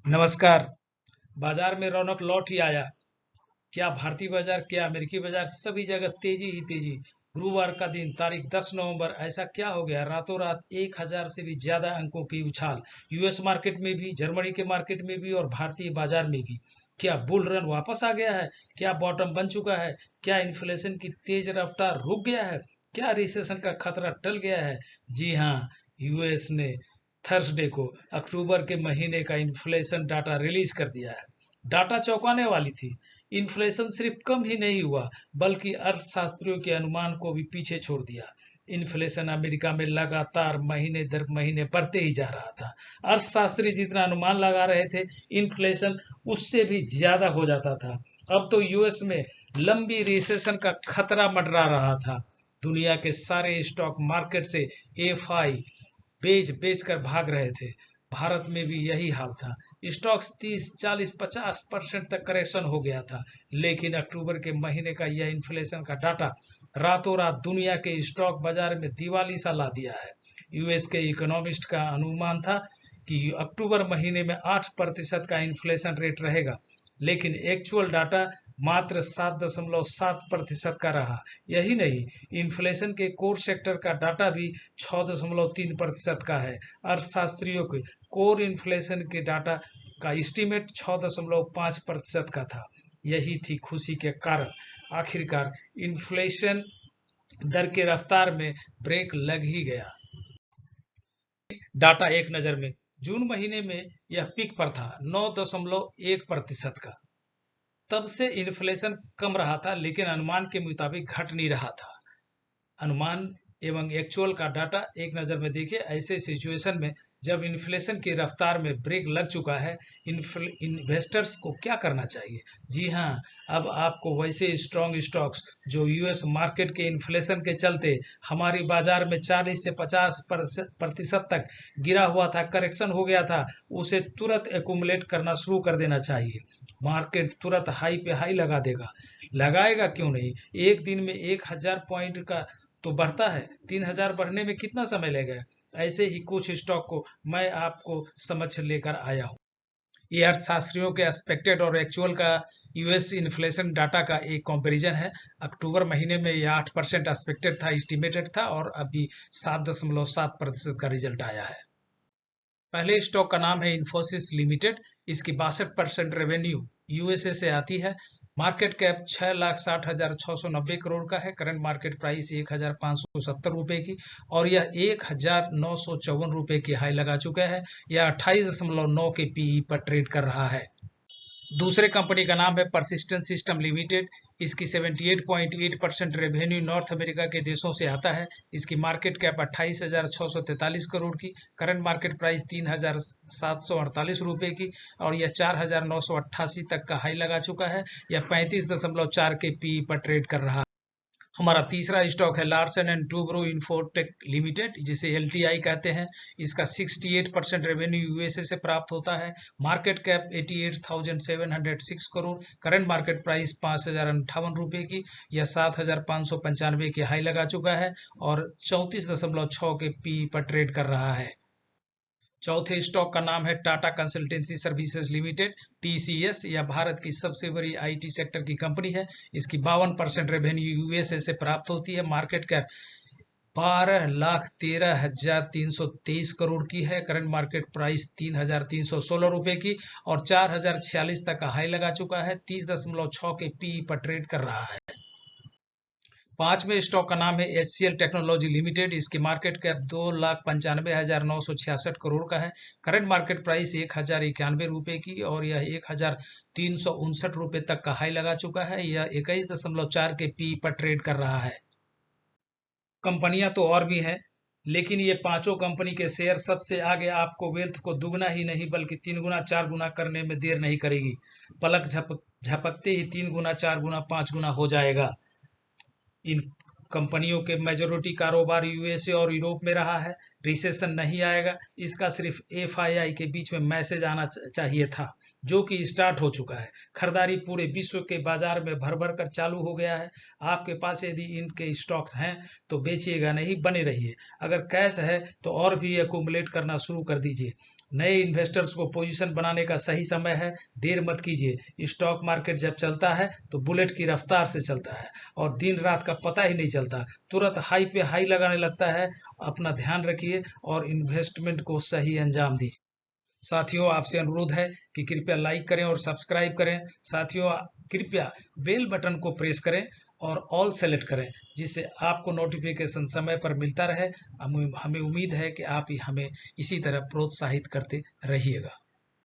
नमस्कार। बाजार में रौनक लौट ही आया। क्या भारतीय बाजार, क्या अमेरिकी बाजार, सभी जगह तेजी ही तेजी। गुरुवार का दिन तारीख 10 नवंबर, ऐसा क्या हो गया? रातों रात 1000 से भी ज्यादा अंकों की उछाल। यूएस मार्केट में भी, जर्मनी के मार्केट में भी और भारतीय बाजार में भी। क्या बुल रन वापस आ गया है? क्या बॉटम बन चुका है? क्या इन्फ्लेशन की तेज रफ्तार रुक गया है? क्या रिसेशन का खतरा टल गया है? जी हाँ, यूएस ने थर्सडे को अक्टूबर के महीने का इन्फ्लेशन डाटा रिलीज कर दिया है। डाटा चौंकाने वाली थी। इन्फ्लेशन सिर्फ कम ही नहीं हुआ, बल्कि अर्थशास्त्रियों के अनुमान को भी पीछे छोड़ दिया। इन्फ्लेशन अमेरिका में लगातार महीने दर महीने बढ़ते ही जा रहा था। अर्थशास्त्री जितना अनुमान लगा रहे थे, इन्फ्लेशन उससे भी ज्यादा हो जाता था। अब तो यूएस में लंबी रिसेशन का खतरा मंडरा रहा था। दुनिया के सारे स्टॉक मार्केट से एफआई बेच बेच कर भाग रहे थे। भारत में भी यही हाल था। स्टॉक्स 30, 40, 50% तक करेक्शन हो गया था। लेकिन अक्टूबर के महीने का यह इन्फ्लेशन का डाटा रातों रात दुनिया के स्टॉक बाजार में दिवाली सा ला दिया है। यूएस के इकोनॉमिस्ट का अनुमान था कि अक्टूबर महीने में 8% का इन्फ्लेशन रेट रहेगा, लेकिन एक्चुअल डाटा मात्र 7.7% का रहा। यही नहीं, इन्फ्लेशन के कोर सेक्टर का डाटा भी 6.3% का है। अर्थशास्त्रियों के कोर इन्फ्लेशन के डाटा का एस्टीमेट 6.5% का था। यही थी खुशी के कारण। आखिरकार इन्फ्लेशन दर के रफ्तार में ब्रेक लग ही गया। डाटा एक नजर में, जून महीने में यह पीक पर था, 9.1% का। तब से इन्फ्लेशन कम रहा था, लेकिन अनुमान के मुताबिक घट नहीं रहा था। अनुमान एवं एक्चुअल का डाटा एक नजर में देखिए। ऐसे सिचुएशन में जब इन्फ्लेशन की रफ्तार में ब्रेक लग चुका है, इन्वेस्टर्स को क्या करना चाहिए? जी हाँ, अब आपको वैसे स्ट्रॉन्ग स्टॉक्स जो यूएस मार्केट के इन्फ्लेशन के चलते हमारी बाजार में 40 से 50% तक गिरा हुआ था, करेक्शन हो गया था, उसे तुरंत एकुमुलेट करना शुरू कर देना चाहिए। मार्केट तुरंत हाई पे हाई लगा देगा। लगाएगा क्यों नहीं? एक दिन में 1000 पॉइंट का तो बढ़ता है। 3000 बढ़ने में कितना समय लगेगा? ऐसे ही कुछ स्टॉक को मैं आपको समझ लेकर आया हूँ। ये अर्थशास्त्रियों के एक्सपेक्टेड और एक्चुअल का यूएस इन्फ्लेशन डाटा का एक कंपैरिजन है। अक्टूबर महीने में यह 8% एक्सपेक्टेड था, एस्टिमेटेड था, और अभी 7.7% का रिजल्ट आया है। पहले स्टॉक का नाम है इन्फोसिस लिमिटेड। इसकी 62% रेवेन्यू यूएसए से आती है। मार्केट कैप 6,60,690 करोड़ का है। करंट मार्केट प्राइस 1,570 रुपए की, और यह 1,954 रुपए की हाई लगा चुका है। यह 28.9 के पीई पर ट्रेड कर रहा है। दूसरे कंपनी का नाम है परसिस्टेंट सिस्टम लिमिटेड। इसकी 78.8% रेवेन्यू नॉर्थ अमेरिका के देशों से आता है। इसकी मार्केट कैप 28,643 करोड़ की, करंट मार्केट प्राइस 3,748 रुपए की, और यह 4,988 तक का हाई लगा चुका है। यह 35.4 के पी पर ट्रेड कर रहा है। हमारा तीसरा स्टॉक है Larsen and Toubro infotech limited, जिसे एलटीआई कहते हैं। इसका 68% रेवेन्यू यूएसए से प्राप्त होता है। Market cap 88,706 crore, current market price 5,058 रुपए की, यह 7,595 की हाई लगा चुका है, और 34.6 के पी पर ट्रेड कर रहा है। चौथे स्टॉक का नाम है Tata consultancy services limited, TCS. यह भारत की सबसे बड़ी आईटी सेक्टर की कंपनी है। इसकी 52% रेवेन्यू यूएसए से प्राप्त होती है। मार्केट कैप 12,13,323 करोड़ की है। करंट मार्केट प्राइस 3,316 रुपए की, और 4,046 तक का हाई लगा चुका है। 30.6 के पी पर ट्रेड कर रहा है। पांचवें स्टॉक का नाम है एचसीएल टेक्नोलॉजी लिमिटेड। इसकी मार्केट कैप 2,95,966 करोड़ का है। करंट मार्केट प्राइस 1,091 की, और यह 1,359 रुपए तक का हाई लगा चुका है। यह 21.4 के पी पर ट्रेड कर रहा है। कंपनियां तो और भी हैं, लेकिन ये पांचों कंपनी के शेयर सबसे आगे आपको वेल्थ को दुगना ही नहीं बल्कि 3 गुना 4 गुना करने में देर नहीं करेगी। पलक झपकते ही 3 गुना 4 गुना 5 गुना हो जाएगा। इन कंपनियों के मेजोरिटी कारोबार यूएसए और यूरोप में रहा है। रिसेशन नहीं आएगा, इसका सिर्फ एफआईआई के बीच में मैसेज आना चाहिए था, जो कि स्टार्ट हो चुका है। खरीदारी पूरे विश्व के बाजार में भर भर कर चालू हो गया है। आपके पास यदि इनके स्टॉक्स हैं तो बेचिएगा नहीं, बने रहिए। अगर कैश है तो और भी एक्यूमुलेट करना शुरू कर दीजिए। नए इन्वेस्टर्स को पोजीशन बनाने का सही समय है, देर मत कीजिए। स्टॉक मार्केट जब चलता है तो बुलेट की रफ्तार से चलता है और दिन रात का पता ही नहीं चलता, तुरंत हाई पे हाई लगाने लगता है। अपना ध्यान रखिए और इन्वेस्टमेंट को सही अंजाम दीजिए। साथियों, आपसे अनुरोध है कि कृपया लाइक करें और सब्सक्राइब करें। साथियों, कृपया बेल बटन को प्रेस करें और ऑल सेलेक्ट करें, जिससे आपको नोटिफिकेशन समय पर मिलता रहे। हमें उम्मीद है कि आप हमें इसी तरह प्रोत्साहित करते रहिएगा।